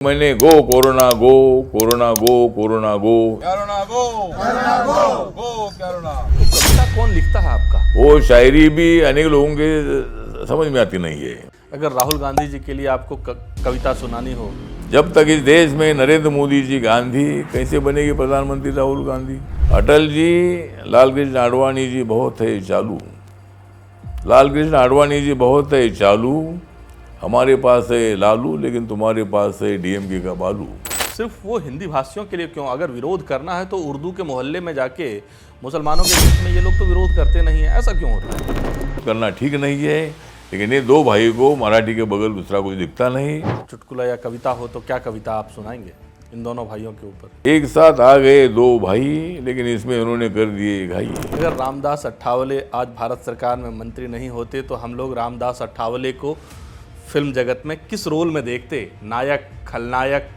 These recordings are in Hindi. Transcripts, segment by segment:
मैंने गो कोरोना गो कोरोना गो कोरोना गो कोरोना गो कोरोना गो गो कोरोना। तो कविता कौन लिखता है आपका? वो शायरी भी अनेक लोगों के समझ में आती नहीं है। अगर राहुल गांधी जी के लिए आपको कविता सुनानी हो, जब तक इस देश में नरेंद्र मोदी जी गांधी, कैसे बनेगी प्रधानमंत्री राहुल गांधी? अटल जी, लाल कृष्ण आडवाणी जी बहुत है चालू, लाल कृष्ण आडवाणी जी बहुत है चालू, हमारे पास है लालू लेकिन तुम्हारे पास है डीएमके का बालू। सिर्फ वो हिंदी भाषियों के लिए क्यों? अगर विरोध करना है तो उर्दू के मोहल्ले में जाके मुसलमानों के बीच में ये लोग तो विरोध करते नहीं है, ऐसा क्यों होता है? करना ठीक नहीं है, लेकिन ये दो भाई को मराठी के बगल दूसरा कुछ दिखता नहीं। चुटकुला या कविता हो तो क्या कविता आप सुनाएंगे इन दोनों भाइयों के ऊपर? एक साथ आ गए दो भाई, लेकिन इसमें उन्होंने कर दिए घाई। अगर रामदास अठावले आज भारत सरकार में मंत्री नहीं होते तो हम लोग रामदास अठावले को फिल्म जगत में किस रोल में देखते? नायक, खलनायक,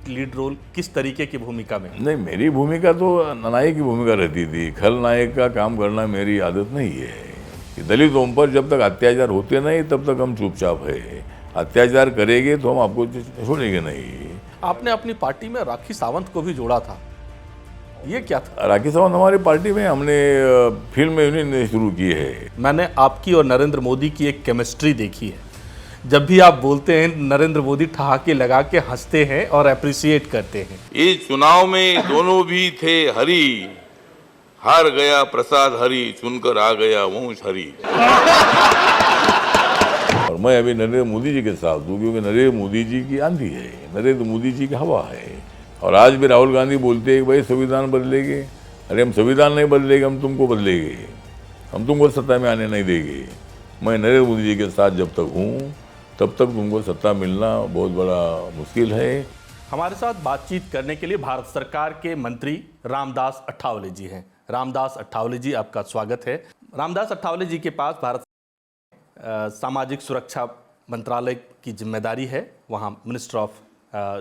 लीड रोल, किस तरीके की भूमिका में? नहीं, मेरी भूमिका तो नायक की भूमिका रहती थी। खलनायक का काम करना मेरी आदत नहीं है। कि दलितों पर जब तक अत्याचार होते नहीं तब तक हम चुपचाप है। अत्याचार करेंगे तो हम आपको छोड़ेंगे नहीं। आपने अपनी पार्टी में राखी सावंत को भी जोड़ा था, ये क्या था? राखी सावंत हमारी पार्टी में हमने फिल्म में उन्हें शुरू की है। मैंने आपकी और नरेंद्र मोदी की एक केमिस्ट्री देखी है। जब भी आप बोलते हैं नरेंद्र मोदी ठहाके लगा के हंसते हैं और अप्रिशिएट करते हैं। इस चुनाव में दोनों भी थे हरी, हार गया प्रसाद हरी, चुनकर आ गया वंश हरी। और मैं अभी नरेंद्र मोदी जी के साथ हूँ, क्योंकि नरेंद्र मोदी जी की आंधी है, नरेंद्र मोदी जी की हवा है। और आज भी राहुल गांधी बोलते हैं कि भाई संविधान बदलेंगे। अरे हम संविधान नहीं बदलेंगे, हम तुमको बदलेंगे, हम तुमको सत्ता में आने नहीं देंगे। मैं नरेंद्र मोदी जी के साथ जब तक हूँ तब तक तुमको सत्ता मिलना बहुत बड़ा मुश्किल है। हमारे साथ बातचीत करने के लिए भारत सरकार के मंत्री रामदास अठावले जी हैं। रामदास अठावले जी, आपका स्वागत है। रामदास अठावले जी के पास भारत सामाजिक सुरक्षा मंत्रालय की जिम्मेदारी है, वहाँ मिनिस्टर ऑफ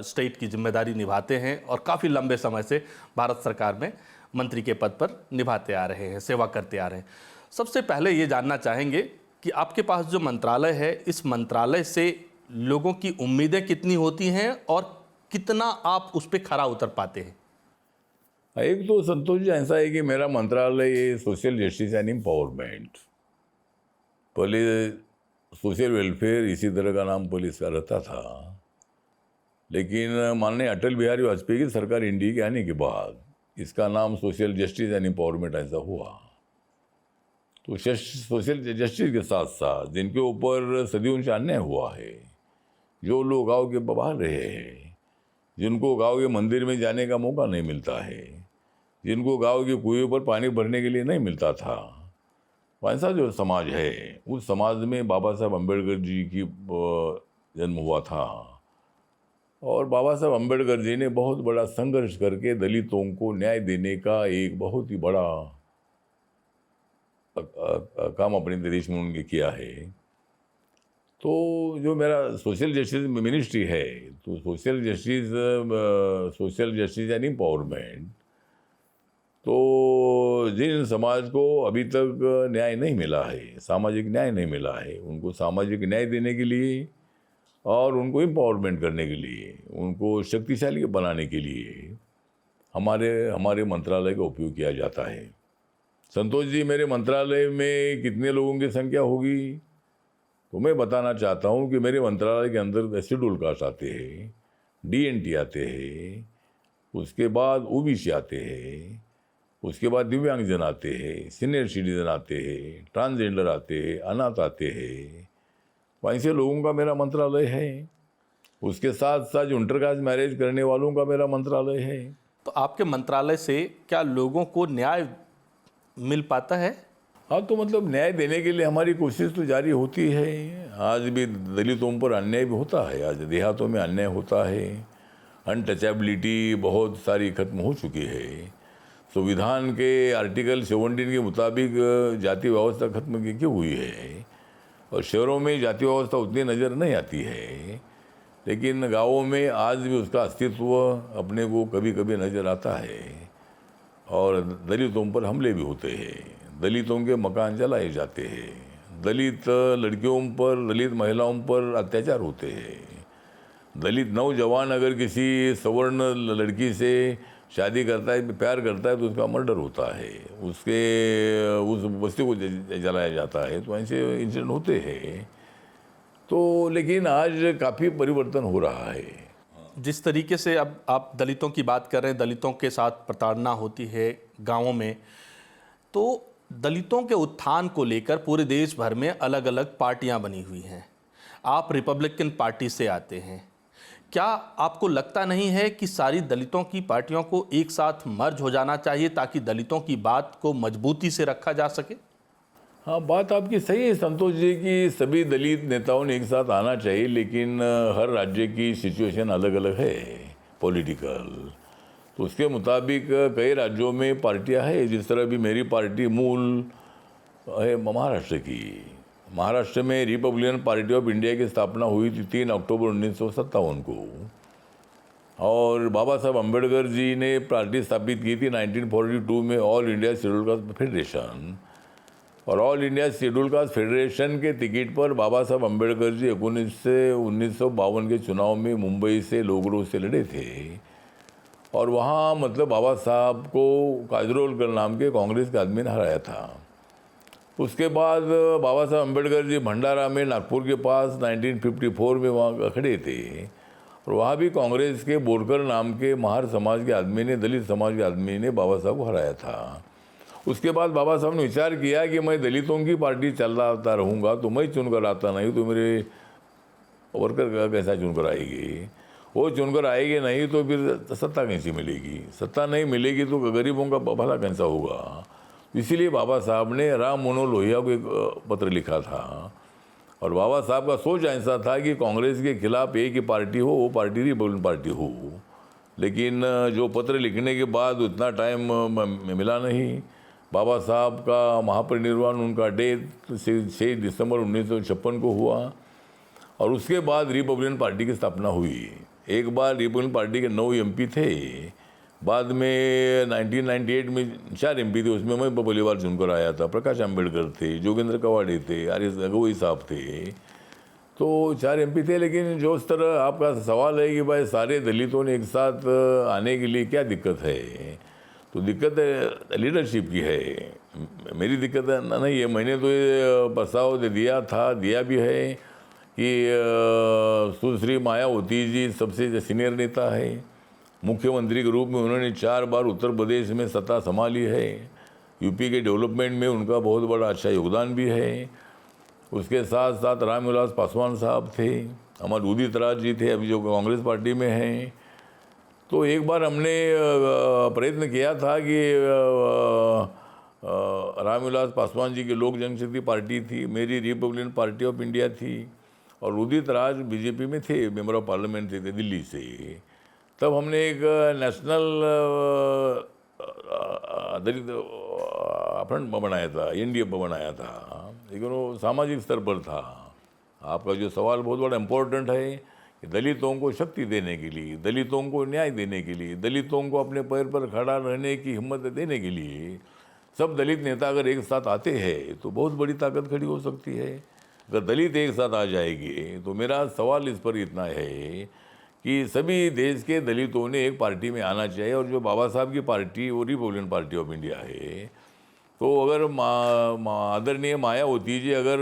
स्टेट की जिम्मेदारी निभाते हैं और काफ़ी लंबे समय से भारत सरकार में मंत्री के पद पर निभाते आ रहे हैं, सेवा करते आ रहे हैं। सबसे पहले ये जानना चाहेंगे कि आपके पास जो मंत्रालय है, इस मंत्रालय से लोगों की उम्मीदें कितनी होती हैं और कितना आप उस पर खरा उतर पाते हैं? एक तो संतोष जी ऐसा है कि मेरा मंत्रालय ये सोशल जस्टिस एंड एम्पावरमेंट, पहले सोशल वेलफेयर इसी तरह का नाम पहले इसका रहता था, लेकिन माननीय अटल बिहारी वाजपेयी की सरकार इंडिया के आने के बाद इसका नाम सोशल जस्टिस एंड एम्पावरमेंट ऐसा हुआ। तो सोशल जस्टिस के साथ साथ जिनके ऊपर सदियों से अन्याय हुआ है, जो लोग गाँव के बाहर रहे हैं, जिनको गांव के मंदिर में जाने का मौका नहीं मिलता है, जिनको गांव के कुएं पर पानी भरने के लिए नहीं मिलता था, वैसा जो समाज है, उस समाज में बाबा साहब अम्बेडकर जी की जन्म हुआ था। और बाबा साहब अम्बेडकर जी ने बहुत बड़ा संघर्ष करके दलितों को न्याय देने का एक बहुत ही बड़ा काम अपने देश में उन्होंने किया है। तो जो मेरा सोशल जस्टिस मिनिस्ट्री है, तो सोशल जस्टिस एंड एम्पावरमेंट, तो जिन समाज को अभी तक न्याय नहीं मिला है, सामाजिक न्याय नहीं मिला है, उनको सामाजिक न्याय देने के लिए और उनको एम्पावरमेंट करने के लिए, उनको शक्तिशाली बनाने के लिए हमारे मंत्रालय का उपयोग किया जाता है। संतोष जी, मेरे मंत्रालय में कितने लोगों की संख्या होगी तो मैं बताना चाहता हूँ कि मेरे मंत्रालय के अंदर शेड्यूल कास्ट आते हैं, डीएनटी आते हैं, उसके बाद ओबीसी आते हैं, उसके बाद दिव्यांगजन आते हैं, सीनियर सिटीजन आते हैं, ट्रांसजेंडर आते हैं, अनाथ आते हैं, वैसे लोगों का मेरा मंत्रालय है। उसके साथ साथ जो इंटरकास्ट मैरिज करने वालों का मेरा मंत्रालय है। तो आपके मंत्रालय से क्या लोगों को न्याय मिल पाता है? हाँ, तो मतलब न्याय देने के लिए हमारी कोशिश तो जारी होती है। आज भी दलितों पर अन्याय भी होता है, आज देहातों में अन्याय होता है। अनटचेबिलिटी बहुत सारी खत्म हो चुकी है। संविधान के आर्टिकल 17 के मुताबिक जाति व्यवस्था खत्म क्यों हुई है, और शहरों में जाति व्यवस्था उतनी नज़र नहीं आती है, लेकिन गाँवों में आज भी उसका अस्तित्व अपने को कभी कभी नज़र आता है। और दलितों पर हमले भी होते हैं, दलितों के मकान जलाए जाते हैं, दलित लड़कियों पर, दलित महिलाओं पर अत्याचार होते हैं। दलित नौजवान अगर किसी सवर्ण लड़की से शादी करता है, प्यार करता है, तो उसका मर्डर होता है, उस बस्ती को जलाया जाता है। तो ऐसे इंसिडेंट होते हैं। तो लेकिन आज काफ़ी परिवर्तन हो रहा है। जिस तरीके से अब आप दलितों की बात कर रहे हैं, दलितों के साथ प्रताड़ना होती है गांवों में, तो दलितों के उत्थान को लेकर पूरे देश भर में अलग अलग पार्टियां बनी हुई हैं। आप रिपब्लिकन पार्टी से आते हैं, क्या आपको लगता नहीं है कि सारी दलितों की पार्टियों को एक साथ मर्ज हो जाना चाहिए ताकि दलितों की बात को मजबूती से रखा जा सके? हाँ, बात आपकी सही है संतोष जी कि सभी दलित नेताओं ने एक साथ आना चाहिए, लेकिन हर राज्य की सिचुएशन अलग अलग है पॉलिटिकल। तो उसके मुताबिक कई राज्यों में पार्टियां हैं। जिस तरह भी मेरी पार्टी मूल है महाराष्ट्र की। महाराष्ट्र में रिपब्लिकन पार्टी ऑफ इंडिया की स्थापना हुई थी 3 अक्टूबर 1957 को, और बाबा साहब अम्बेडकर जी ने पार्टी स्थापित की थी 1942 में, all India schedule caste federation. और all India schedule caste federation के टिकट पर बाबा साहब अम्बेडकर जी 1952 के चुनाव में मुंबई से लोगरों से लड़े थे, और वहाँ मतलब बाबा साहब को काजरोलकर नाम के कांग्रेस के आदमी ने हराया था। उसके बाद बाबा साहब अम्बेडकर जी भंडारा में नागपुर के पास 1954 में वहाँ खड़े थे, और वहाँ भी कांग्रेस के बोरकर नाम के महार समाज के आदमी ने, दलित समाज के आदमी ने बाबा साहब को हराया था। उसके बाद बाबा साहब ने विचार किया कि मैं दलितों की पार्टी चलाता रहूँगा, तो मैं चुनकर आता नहीं तो मेरे वर्कर कैसा चुनकर आएगी, वो चुनकर आएगी नहीं तो फिर सत्ता कैसी मिलेगी, सत्ता नहीं मिलेगी तो गरीबों का भला कैसा होगा। इसीलिए बाबा साहब ने राम मनोहर लोहिया को एक पत्र लिखा था, और बाबा साहब का सोच ऐसा था कि कांग्रेस के खिलाफ एक ही पार्टी हो, वो पार्टी रिपब्लिकन पार्टी हो। लेकिन जो पत्र लिखने के बाद उतना टाइम मिला नहीं। बाबा साहब का महापरिनिर्वाण, उनका डेथ 6 दिसंबर 1956 को हुआ, और उसके बाद रिपब्लिकन पार्टी की स्थापना हुई। एक बार रिपब्लिकन पार्टी के 9 एमपी थे, बाद में 1998 में 4 एमपी थे, उसमें मैं पहली बार चुनकर आया था। प्रकाश अम्बेडकर थे, जोगेंद्र कवाड़े थे, आर.एस. गगोई साहब थे, तो 4 एमपी थे। लेकिन जो इस तरह आपका सवाल है कि भाई सारे दलितों ने एक साथ आने के लिए क्या दिक्कत है, तो दिक्कत लीडरशिप की है। मेरी दिक्कत नहीं है, मैंने तो ये प्रस्ताव दिया भी है कि सुश्री मायावती जी सबसे सीनियर नेता है, मुख्यमंत्री के रूप में उन्होंने 4 बार उत्तर प्रदेश में सत्ता संभाली है, यूपी के डेवलपमेंट में उनका बहुत बड़ा अच्छा योगदान भी है। उसके साथ साथ रामविलास पासवान साहब थे, हमारे उदित राज जी थे, अभी जो कांग्रेस पार्टी में हैं। तो एक बार हमने प्रयत्न किया था कि रामविलास पासवान जी की लोक जनशक्ति पार्टी थी, मेरी रिपब्लिकन पार्टी ऑफ इंडिया थी, और उदित राज बीजेपी में थे, मेंबर ऑफ पार्लियामेंट थे दिल्ली से। तब हमने एक नेशनल दलित फ्रंट बनाया था, एनडीए बनाया था, लेकिन वो सामाजिक स्तर पर था। आपका जो सवाल बहुत बड़ा इम्पोर्टेंट है कि दलितों को शक्ति देने के लिए, दलितों को न्याय देने के लिए, दलितों को अपने पैर पर खड़ा रहने की हिम्मत देने के लिए सब दलित नेता अगर एक साथ आते हैं तो बहुत बड़ी ताकत खड़ी हो सकती है। अगर दलित एक साथ आ जाएंगे तो मेरा सवाल इस पर इतना है कि सभी देश के दलितों ने एक पार्टी में आना चाहिए, और जो बाबा साहब की पार्टी वो रिपब्लिकन पार्टी ऑफ इंडिया है। तो अगर आदरणीय मायावती जी अगर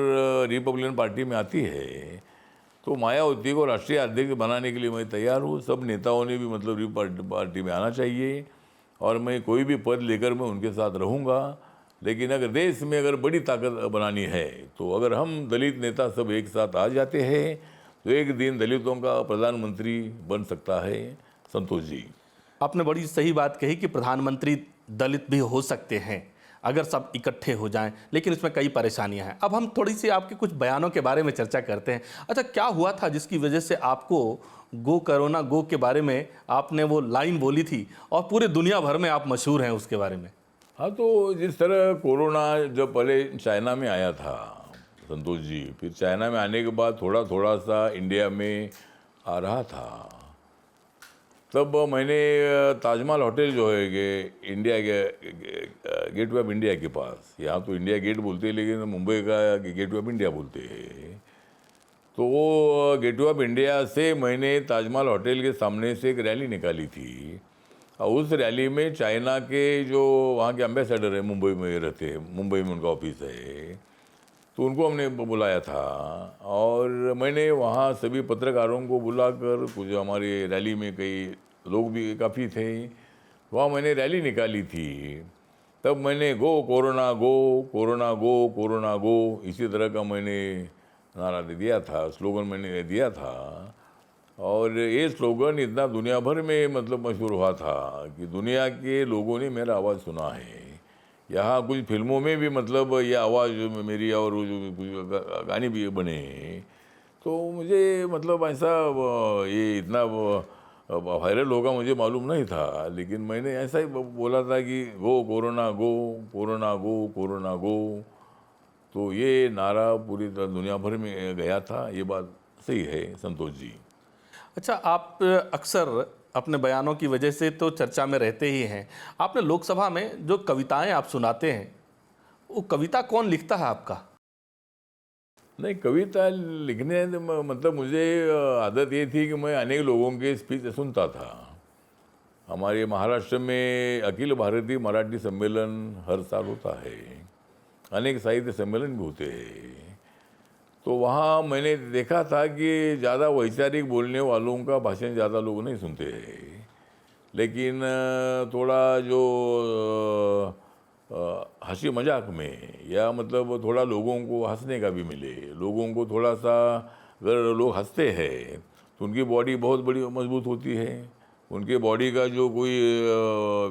रिपब्लिकन पार्टी में आती है तो मायावती को राष्ट्रीय अध्यक्ष बनाने के लिए मैं तैयार हूँ। सब नेताओं ने भी मतलब रिपब्लिकन पार्टी में आना चाहिए, और मैं कोई भी पद लेकर मैं उनके साथ रहूँगा। लेकिन अगर देश में अगर बड़ी ताकत बनानी है तो अगर हम दलित नेता सब एक साथ आ जाते हैं तो एक दिन दलितों का प्रधानमंत्री बन सकता है। संतोष जी, आपने बड़ी सही बात कही कि प्रधानमंत्री दलित भी हो सकते हैं अगर सब इकट्ठे हो जाएं, लेकिन इसमें कई परेशानियां हैं। अब हम थोड़ी सी आपके कुछ बयानों के बारे में चर्चा करते हैं। अच्छा, क्या हुआ था जिसकी वजह से आपको गो कोरोना गो के बारे में आपने वो लाइन बोली थी और पूरे दुनिया भर में आप मशहूर हैं उसके बारे में? हाँ, तो जिस तरह कोरोना जब पहले चाइना में आया था संतोष जी, फिर चाइना में आने के बाद थोड़ा थोड़ा सा इंडिया में आ रहा था, तब मैंने ताजमहल होटल जो है कि इंडिया के गेटवे ऑफ इंडिया के पास, यहाँ तो इंडिया गेट बोलते हैं लेकिन मुंबई का गेटवे ऑफ इंडिया बोलते हैं, तो वो गेटवे ऑफ इंडिया से मैंने ताजमहल होटल के सामने से एक रैली निकाली थी, और उस रैली में चाइना के जो वहाँ के एम्बेसडर है, मुंबई में रहते हैं, मुंबई में उनका ऑफिस है, तो उनको हमने बुलाया था। और मैंने वहाँ सभी पत्रकारों को बुलाकर, कुछ हमारी रैली में कई लोग भी काफ़ी थे, वहाँ मैंने रैली निकाली थी। तब मैंने गो कोरोना गो, कोरोना गो, कोरोना गो, इसी तरह का मैंने नारा दिया था, स्लोगन मैंने दिया था। और ये स्लोगन इतना दुनिया भर में मतलब मशहूर हुआ था कि दुनिया के लोगों ने मेरा आवाज़ सुना है। यहाँ कुछ फिल्मों में भी मतलब ये आवाज़ मेरी और कुछ गाने भी बने, तो मुझे मतलब ऐसा ये इतना वायरल होगा मुझे मालूम नहीं था, लेकिन मैंने ऐसा ही बोला था कि गो कोरोना गो, कोरोना गो, कोरोना गो। तो ये नारा पूरी तरह दुनिया भर में गया था। ये बात सही है संतोष जी। अच्छा, आप अक्सर अपने बयानों की वजह से तो चर्चा में रहते ही हैं। आपने लोकसभा में जो कविताएं आप सुनाते हैं, वो कविता कौन लिखता है आपका? नहीं, कविता लिखने मतलब मुझे आदत ये थी कि मैं अनेक लोगों के स्पीच सुनता था। हमारे महाराष्ट्र में अखिल भारतीय मराठी सम्मेलन हर साल होता है, अनेक साहित्य सम्मेलन भी होते हैं। तो वहाँ मैंने देखा था कि ज़्यादा वैचारिक बोलने वालों का भाषण ज़्यादा लोग नहीं सुनते हैं, लेकिन थोड़ा जो हंसी मजाक में या मतलब थोड़ा लोगों को हंसने का भी मिले, लोगों को थोड़ा सा, अगर लोग हंसते हैं तो उनकी बॉडी बहुत बड़ी मजबूत होती है, उनके बॉडी का जो कोई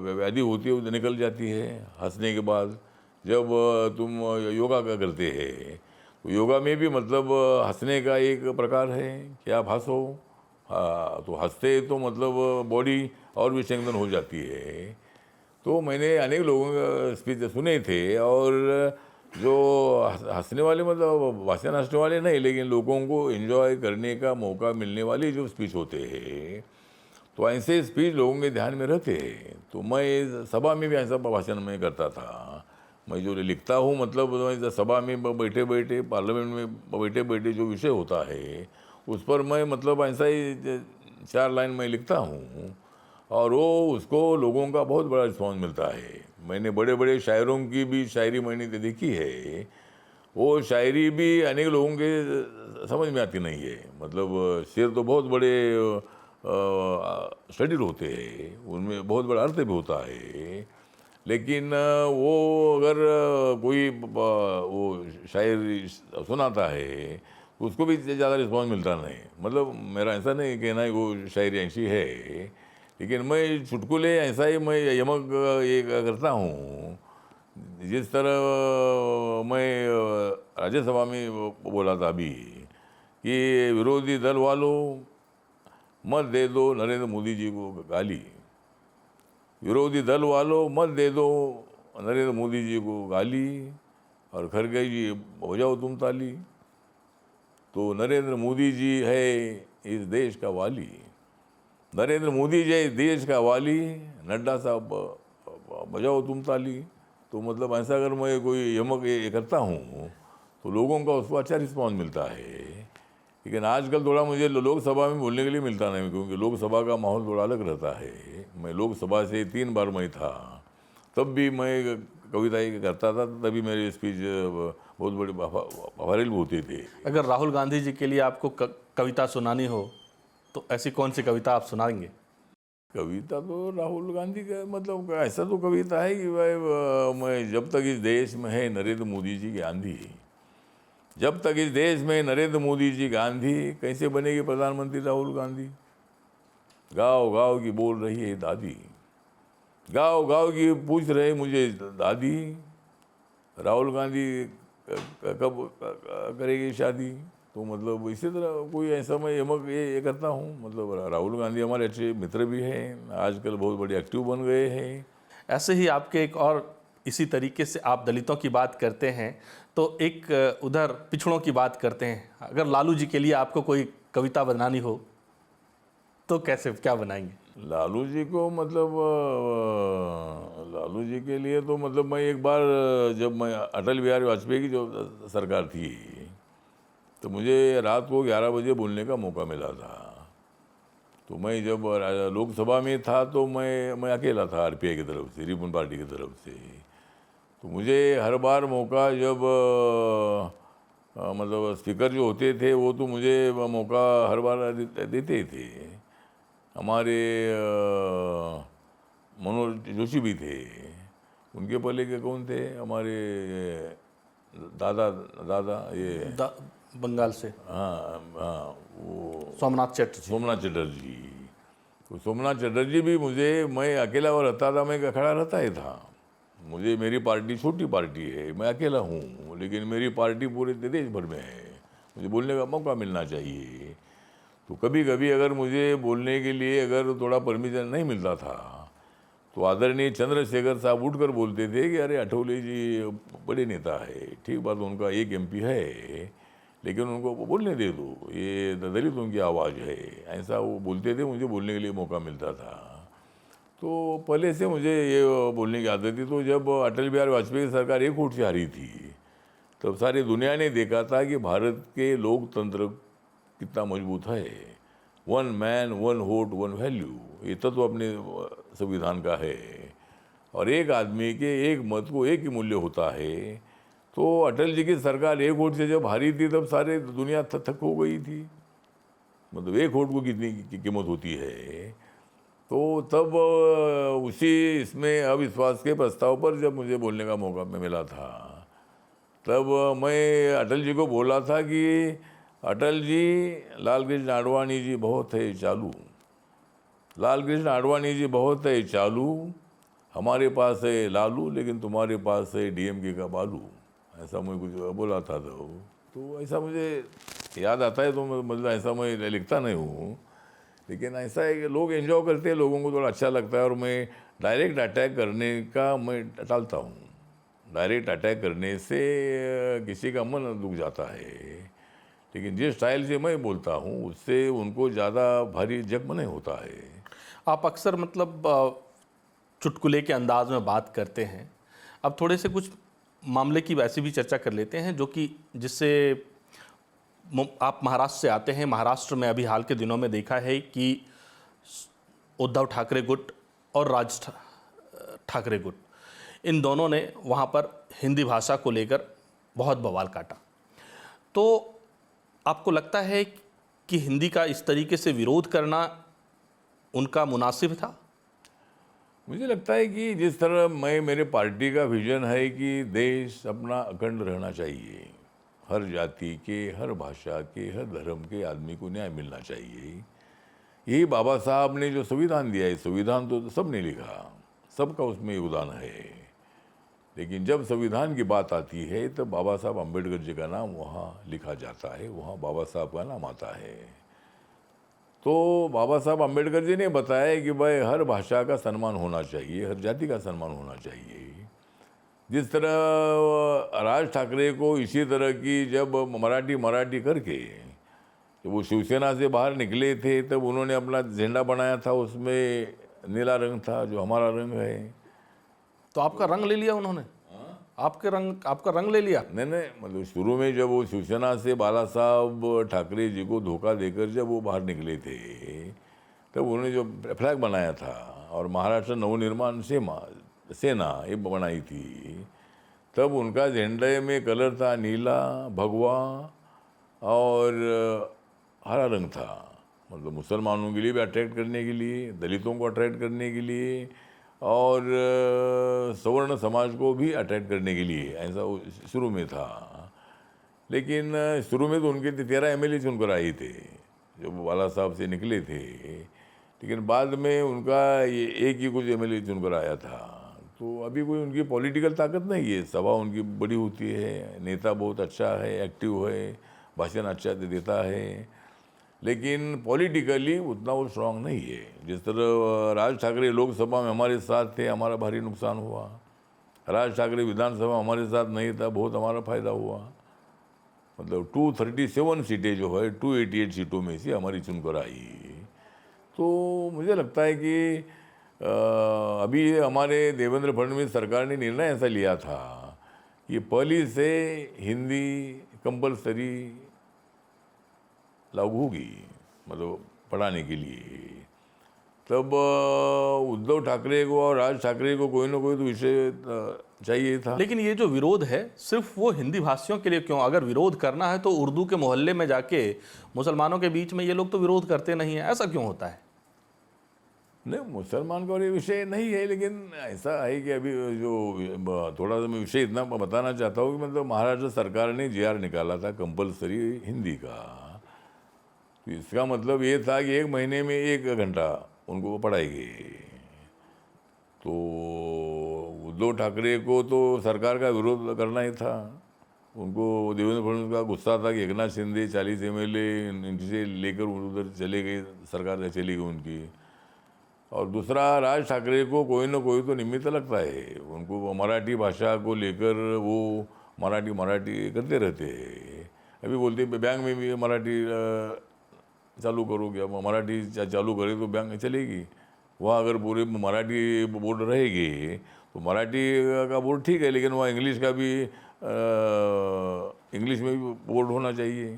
व्याधि होती है वो निकल जाती है हंसने के बाद। जब तुम योगा का करते हैं तो योगा में भी मतलब हंसने का एक प्रकार है कि आप हंसो। हाँ, तो हंसते तो मतलब बॉडी और भी स्ट्रेंथन हो जाती है। तो मैंने अनेक लोगों का स्पीच सुने थे, और जो हंसने वाले मतलब भाषण हंसने वाले नहीं, लेकिन लोगों को एंजॉय करने का मौका मिलने वाले जो स्पीच होते हैं, तो ऐसे स्पीच लोगों के ध्यान में रहते हैं। तो मैं सभा में भी ऐसा भाषण मैं करता था। मैं जो लिखता हूँ मतलब मैं सभा में बैठे बैठे, पार्लियामेंट में बैठे बैठे जो विषय होता है उस पर मैं मतलब ऐसा ही 4 लाइन मैं लिखता हूँ, और वो उसको लोगों का बहुत बड़ा रिस्पॉन्स मिलता है। मैंने बड़े बड़े शायरों की भी शायरी मैंने देखी है, वो शायरी भी अनेक लोगों के समझ में आती नहीं है। मतलब शेर तो बहुत बड़े स्टडीड होते हैं, उनमें बहुत बड़ा अर्थ भी होता है, लेकिन वो अगर कोई वो शायरी सुनाता है तो उसको भी ज़्यादा रिस्पॉन्स मिलता नहीं। मतलब मेरा ऐसा नहीं कहना है वो शायरी ऐसी है, लेकिन मैं चुटकुले ऐसा ही मैं यमक ये करता हूँ। जिस तरह मैं राज्यसभा में बोला था अभी कि विरोधी दल वालों मत दे दो नरेंद्र मोदी जी को गाली, विरोधी दल वालों मत दे दो नरेंद्र मोदी जी को गाली, और खड़गे जी बजाओ तुम ताली। तो नरेंद्र मोदी जी है इस देश का वाली, नरेंद्र मोदी जी इस देश का वाली, नड्डा साहब बजाओ तुम ताली। तो मतलब ऐसा अगर मैं कोई यमक ये करता हूँ तो लोगों का उसको अच्छा रिस्पॉन्स मिलता है। लेकिन आजकल थोड़ा मुझे लोकसभा में बोलने के लिए मिलता नहीं, क्योंकि लोकसभा का माहौल थोड़ा अलग रहता है। मैं लोकसभा से 3 बार मैं था, तब भी मैं कविताएं करता था, तभी मेरे स्पीच बहुत बड़े वायरल होते थे। अगर राहुल गांधी जी के लिए आपको कविता सुनानी हो तो ऐसी कौन सी कविता आप सुनाएंगे? कविता तो राहुल गांधी का मतलब ऐसा तो कविता है कि भाई मैं जब तक इस देश में है नरेंद्र मोदी जी गांधी, जब तक इस देश में नरेंद्र मोदी जी गांधी, कैसे बनेगी प्रधानमंत्री राहुल गांधी। गाँव गाँव की बोल रही है दादी, गाँव गाँव की पूछ रहे मुझे दादी, राहुल गांधी कब करेगी शादी। तो मतलब इसी तरह कोई ऐसा मैं यमक ये करता हूँ। मतलब राहुल गांधी हमारे अच्छे मित्र भी हैं, आजकल बहुत बड़े एक्टिव बन गए हैं। ऐसे ही आपके एक और इसी तरीके से आप दलितों की बात करते हैं, तो एक उधर पिछड़ों की बात करते हैं। अगर लालू जी के लिए आपको कोई कविता बनानी हो तो कैसे, क्या बनाएंगे? लालू जी को मतलब लालू जी के लिए तो मतलब मैं एक बार जब मैं अटल बिहारी वाजपेयी की जो सरकार थी तो मुझे रात को 11 बजे बोलने का मौका मिला था। तो मैं जब लोकसभा में था तो मैं अकेला था आरपीआई की तरफ से, रिपब्लिकन पार्टी की तरफ से। तो मुझे हर बार मौका जब मतलब स्पीकर जो होते थे वो तो मुझे मौका हर बार देते ही थे। हमारे मनोज जोशी भी थे, उनके पहले के कौन थे, हमारे दादा दादा ये बंगाल से हाँ हाँ वो सोमनाथ चटर्जी। सोमनाथ चटर्जी। तो सोमनाथ चटर्जी भी मुझे, मैं अकेला वो रहता था, मैं खड़ा रहता ही था। मुझे, मेरी पार्टी छोटी पार्टी है, मैं अकेला हूँ, लेकिन मेरी पार्टी पूरे देश भर में है, मुझे बोलने का मौका मिलना चाहिए। तो कभी कभी अगर मुझे बोलने के लिए अगर थोड़ा परमिशन नहीं मिलता था तो आदरणीय चंद्रशेखर साहब उठकर बोलते थे कि अरे अठौले जी बड़े नेता है, ठीक बात, उनका एक एमपी है लेकिन उनको बोलने दे दो, ये दलितों की आवाज़ है, ऐसा वो बोलते थे, मुझे बोलने के लिए मौका मिलता था। तो पहले से मुझे ये बोलने की आदत थी। तो जब अटल बिहारी वाजपेयी की सरकार एक वोट से हारी थी तब सारी दुनिया ने देखा था कि भारत के लोकतंत्र कितना मजबूत है। 1 मैन 1 वोट 1 वैल्यू, ये तत्व अपने संविधान का है, और एक आदमी के एक मत को एक ही मूल्य होता है। तो अटल जी की सरकार एक वोट से जब हारी थी तब सारे दुनिया थक हो गई थी, मतलब एक वोट को कितनी कीमत होती है। तो तब उसी इसमें अविश्वास के प्रस्ताव पर जब मुझे बोलने का मौका मिला था तब मैं अटल जी को बोला था कि अटल जी, लाल कृष्ण आडवाणी जी बहुत है चालू, लाल कृष्ण आडवाणी जी बहुत है चालू, हमारे पास है लालू लेकिन तुम्हारे पास है डीएमके का बालू, ऐसा मैं कुछ बोला था। तो ऐसा मुझे याद आता है, तो मतलब ऐसा मैं लिखता नहीं हूँ, लेकिन ऐसा है कि लोग एंजॉय करते हैं, लोगों को थोड़ा अच्छा लगता है, और मैं डायरेक्ट अटैक करने का मैं टालता हूँ। डायरेक्ट अटैक करने से किसी का मन दुख जाता है, लेकिन जिस स्टाइल से मैं बोलता हूँ उससे उनको ज़्यादा भारी जख्म नहीं होता है। आप अक्सर मतलब चुटकुले के अंदाज में बात करते हैं। अब थोड़े से कुछ मामले की वैसे भी चर्चा कर लेते हैं जो कि जिससे आप महाराष्ट्र से आते हैं। महाराष्ट्र में अभी हाल के दिनों में देखा है कि उद्धव ठाकरे गुट और राज ठाकरे गुट, इन दोनों ने वहाँ पर हिंदी भाषा को लेकर बहुत बवाल काटा। तो आपको लगता है कि हिंदी का इस तरीके से विरोध करना उनका मुनासिब था? मुझे लगता है कि जिस तरह मेरे पार्टी का विजन है कि देश अपना अखंड रहना चाहिए, हर जाति के, हर भाषा के, हर धर्म के आदमी को न्याय मिलना चाहिए। यही बाबा साहब ने जो संविधान दिया है, संविधान तो सबने लिखा, सबका उसमें योगदान है, लेकिन जब संविधान की बात आती है तब बाबा साहब अम्बेडकर जी का नाम वहाँ लिखा जाता है, वहाँ बाबा साहब का नाम आता है। तो बाबा साहब अम्बेडकर जी ने बताया कि भाई हर भाषा का सम्मान होना चाहिए, हर जाति का सम्मान होना चाहिए। जिस तरह राज ठाकरे को इसी तरह की जब मराठी करके जब वो शिवसेना से बाहर निकले थे तब उन्होंने अपना झंडा बनाया था, उसमें नीला रंग था जो हमारा रंग है। तो आपका रंग ले लिया उन्होंने? आपका रंग ले लिया? नहीं, मतलब शुरू में जब वो शिवसेना से बाला साहब ठाकरे जी को धोखा देकर जब वो बाहर निकले थे तब उन्होंने जो फ्लैग बनाया था और महाराष्ट्र नवनिर्माण सेना ये बनाई थी, तब उनका झंडे में कलर था नीला, भगवा और हरा रंग था, मतलब मुसलमानों के लिए भी अट्रैक्ट करने के लिए, दलितों को अट्रैक्ट करने के लिए और सवर्ण समाज को भी अट्रैक्ट करने के लिए, ऐसा शुरू में था। लेकिन शुरू में तो उनके 13 एमएलए चुनकर आए थे जब बाला साहब से निकले थे, लेकिन बाद में उनका ये एक ही कुछ एमएलए चुनकर आया था। तो अभी कोई उनकी पॉलिटिकल ताकत नहीं है, सभा उनकी बड़ी होती है, नेता बहुत अच्छा है, एक्टिव है, भाषण अच्छा देता है, लेकिन पॉलिटिकली उतना वो स्ट्रांग नहीं है। जिस तरह राज ठाकरे लोकसभा में हमारे साथ थे, हमारा भारी नुकसान हुआ। राज ठाकरे विधानसभा हमारे साथ नहीं था, बहुत हमारा फायदा हुआ। मतलब 237 सीटें जो है 288 सीटों में से हमारी चुनकर आई। तो मुझे लगता है कि अभी हमारे देवेंद्र फडणवीस सरकार ने निर्णय ऐसा लिया था कि पहली से हिंदी कंपलसरी लागू होगी, मतलब पढ़ाने के लिए। तब उद्धव ठाकरे को और राज ठाकरे को कोई ना कोई तो विषय चाहिए था। लेकिन ये जो विरोध है सिर्फ वो हिंदी भाषियों के लिए क्यों? अगर विरोध करना है तो उर्दू के मोहल्ले में जाके मुसलमानों के बीच में ये लोग तो विरोध करते नहीं है, ऐसा क्यों होता है? नहीं, मुसलमान का और ये विषय नहीं है, लेकिन ऐसा है कि अभी जो थोड़ा सा मैं विषय इतना बताना चाहता हूँ कि मतलब महाराष्ट्र सरकार ने जीआर निकाला था कंपलसरी हिंदी का। तो इसका मतलब ये था कि 1 महीने में 1 घंटा उनको पढ़ाएगी। तो उद्धव ठाकरे को तो सरकार का विरोध करना ही था। उनको देवेंद्र फडणवीस का गुस्सा था कि एकनाथ शिंदे 40 MLA इनसे लेकर उधर चले गए, सरकार चली गई उनकी। और दूसरा, राज ठाकरे को कोई ना कोई तो निमित्त लगता है। उनको मराठी भाषा को लेकर वो मराठी करते रहते हैं। अभी बोलते बैंक में भी मराठी चालू करो, क्या मराठी चालू करे तो बैंक चलेगी। वहाँ अगर पूरे मराठी बोर्ड रहेगी तो मराठी का बोर्ड ठीक है, लेकिन वहाँ इंग्लिश का भी इंग्लिश में भी बोर्ड होना चाहिए।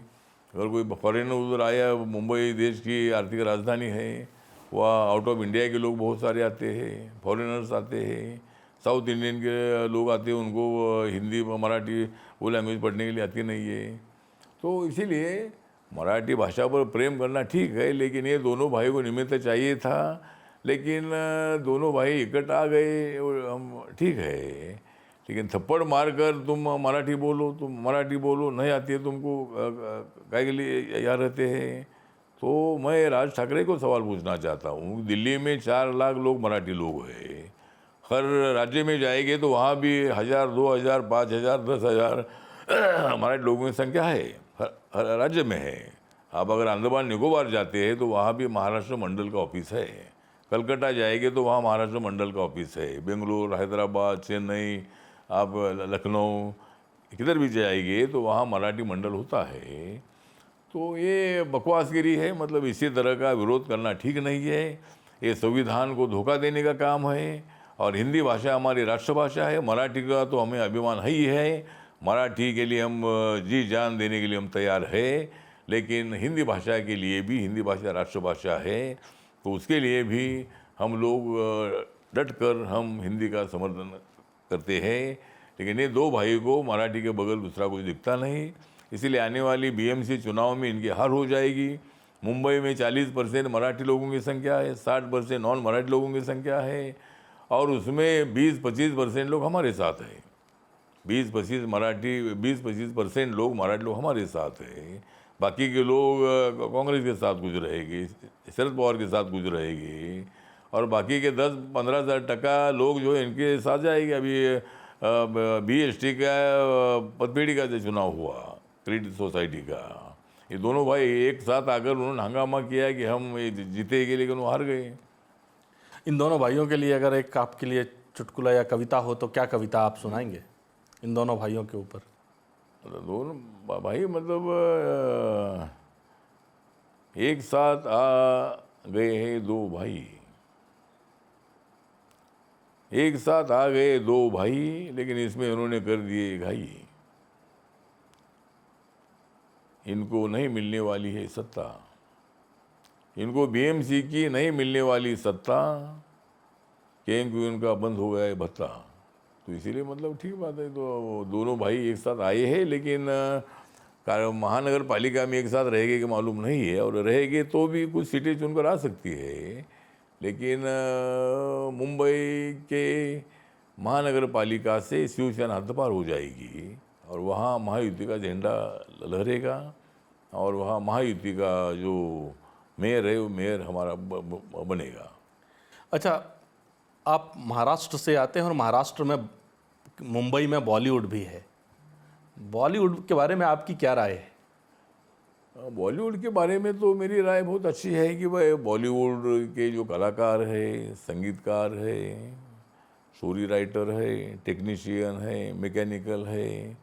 अगर कोई फॉरेनर उधर आया, मुंबई देश की आर्थिक राजधानी है, वहाँ आउट ऑफ इंडिया के लोग बहुत सारे आते हैं, फॉरेनर्स आते हैं, साउथ इंडियन के लोग आते हैं, उनको हिंदी मराठी वो लैंग्वेज पढ़ने के लिए आती नहीं है। तो इसीलिए मराठी भाषा पर प्रेम करना ठीक है, लेकिन ये दोनों भाई को निमित्त चाहिए था। लेकिन दोनों भाई इकट्ठा आ गए, हम ठीक है, लेकिन थप्पड़ मारकर तुम मराठी बोलो, नहीं आती है तुमको, काय के लिए यहाँ रहते हैं। तो मैं राज ठाकरे को सवाल पूछना चाहता हूँ, दिल्ली में 4 लाख लोग मराठी लोग हैं, हर राज्य में जाएंगे तो वहाँ भी 1000, 2000, 5000, 10,000 मराठी लोगों की संख्या है, हर राज्य में है। आप अगर अंडमान निकोबार जाते हैं तो वहाँ भी महाराष्ट्र मंडल का ऑफिस है, कलकत्ता जाएंगे तो वहाँ महाराष्ट्र मंडल का ऑफिस है, बेंगलोर, हैदराबाद, चेन्नई, आप लखनऊ किधर भी जाएंगे तो वहाँ मराठी मंडल होता है। तो ये बकवासगिरी है, मतलब इसी तरह का विरोध करना ठीक नहीं है। ये संविधान को धोखा देने का काम है। और हिंदी भाषा हमारी राष्ट्रभाषा है, मराठी का तो हमें अभिमान है ही है, मराठी के लिए हम जी जान देने के लिए हम तैयार है। लेकिन हिंदी भाषा के लिए भी, हिंदी भाषा राष्ट्रभाषा है, तो उसके लिए भी हम लोग डट कर हम हिंदी का समर्थन करते हैं। लेकिन ये 2 भाई को मराठी के बगल दूसरा कुछ दिखता नहीं, इसीलिए आने वाली BMC चुनाव में इनकी हार हो जाएगी। मुंबई में 40% मराठी लोगों की संख्या है, 60% नॉन मराठी लोगों की संख्या है, और उसमें 20-25% लोग हमारे साथ हैं। 20-25% लोग मराठी लोग हमारे साथ हैं। बाकी के लोग कांग्रेस के साथ कुछ रहेगी, शरद पवार के साथ कुछ रहेगी, और बाकी के 10-15,000% लोग जो है इनके साथ जाएंगे। अभी BST का पतपेड़ी का जो चुनाव हुआ, क्रेडिट सोसाइटी का, ये दोनों भाई एक साथ आकर उन्होंने हंगामा किया कि हम जीतेंगे, लेकिन वो हार गए। इन दोनों भाइयों के लिए अगर एक आपके लिए चुटकुला या कविता हो तो क्या कविता आप सुनाएंगे इन दोनों भाइयों के ऊपर? दोनों भाई मतलब एक साथ आ गए हैं 2 भाई, एक साथ आ गए 2 भाई, लेकिन इसमें उन्होंने कर दिए घाई। इनको नहीं मिलने वाली है सत्ता, इनको BMC की नहीं मिलने वाली सत्ता, क्योंकि उनका बंद हो गया है भत्ता। तो इसीलिए मतलब ठीक बात है। तो दोनों भाई एक साथ आए हैं, लेकिन महानगर पालिका में एक साथ रहेंगे कि मालूम नहीं है, और रहेंगे तो भी कुछ सीटें चुनकर आ सकती है। लेकिन मुंबई के महानगर पालिका से शिवसेना हद्दपार हो जाएगी, और वहाँ महायुति का झंडा लहरेगा, और वहाँ महायुति का जो मेयर है वो मेयर हमारा बनेगा। अच्छा, आप महाराष्ट्र से आते हैं और महाराष्ट्र में मुंबई में बॉलीवुड भी है। बॉलीवुड के बारे में आपकी क्या राय है? बॉलीवुड के बारे में तो मेरी राय बहुत अच्छी है कि भाई बॉलीवुड के जो कलाकार है, संगीतकार है, स्टोरी राइटर है, टेक्नीशियन है, मैकेनिकल है,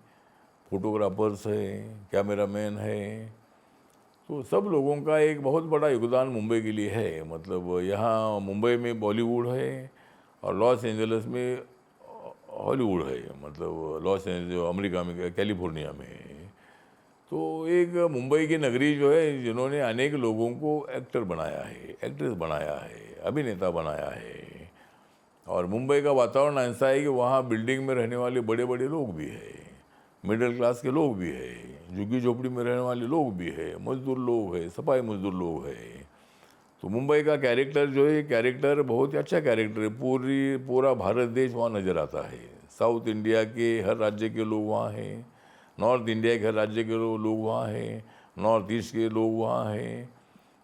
फोटोग्राफर्स है, कैमरामैन है, तो सब लोगों का एक बहुत बड़ा योगदान मुंबई के लिए है। मतलब यहाँ मुंबई में बॉलीवुड है और लॉस एंजल्स में हॉलीवुड है। मतलब लॉस एंजल्स अमेरिका में, कैलिफोर्निया में, तो एक मुंबई की नगरी जो है, जिन्होंने अनेक लोगों को एक्टर बनाया है, एक्ट्रेस बनाया है, अभिनेता बनाया है। और मुंबई का वातावरण ऐसा है कि वहाँ बिल्डिंग में रहने वाले बड़े बड़े लोग भी हैं, मिडिल क्लास के लोग भी हैं, झुग्गी झोपड़ी में रहने वाले लोग भी हैं, मजदूर लोग हैं, सफाई मजदूर लोग हैं। तो मुंबई का कैरेक्टर जो है, कैरेक्टर बहुत ही अच्छा कैरेक्टर है। पूरा भारत देश वहाँ नज़र आता है। साउथ इंडिया के हर राज्य के लोग वहाँ हैं, नॉर्थ इंडिया के हर राज्य के लोग वहाँ हैं, नॉर्थ ईस्ट के लोग वहाँ हैं।